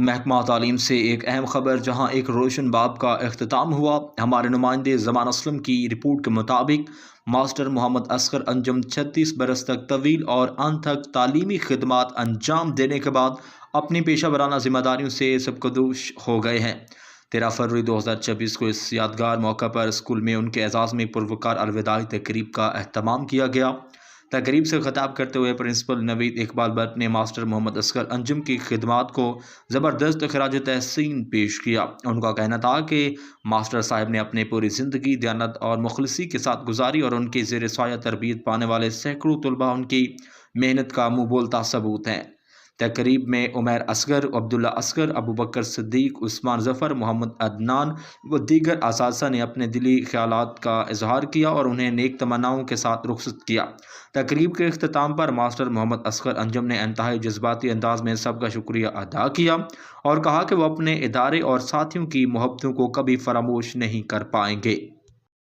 محکمہ تعلیم سے ایک اہم خبر، جہاں ایک روشن باب کا اختتام ہوا۔ ہمارے نمائندے زمان اسلم کی رپورٹ کے مطابق ماسٹر محمد اصغر انجم 36 برس تک طویل اور انتھک تعلیمی خدمات انجام دینے کے بعد اپنی پیشہ ورانہ ذمہ داریوں سے سبکدوش ہو گئے ہیں۔ 13 فروری 2026 کو اس یادگار موقع پر اسکول میں ان کے اعزاز میں پروقار الوداعی تقریب کا اہتمام کیا گیا۔ تقریب سے خطاب کرتے ہوئے پرنسپل نوید اقبال بٹ نے ماسٹر محمد اصغر انجم کی خدمات کو زبردست خراج تحسین پیش کیا۔ ان کا کہنا تھا کہ ماسٹر صاحب نے اپنی پوری زندگی دیانت اور مخلصی کے ساتھ گزاری، اور ان کے زیر سایہ تربیت پانے والے سینکڑوں طلباء ان کی محنت کا منہ بولتا ثبوت ہیں۔ تقریب میں عمیر اصغر، عبداللہ اصغر، ابوبکر صدیق، عثمان ظفر، محمد عدنان و دیگر اساتذہ نے اپنے دلی خیالات کا اظہار کیا اور انہیں نیک تمناؤں کے ساتھ رخصت کیا۔ تقریب کے اختتام پر ماسٹر محمد اصغر انجم نے انتہائی جذباتی انداز میں سب کا شکریہ ادا کیا اور کہا کہ وہ اپنے ادارے اور ساتھیوں کی محبتوں کو کبھی فراموش نہیں کر پائیں گے۔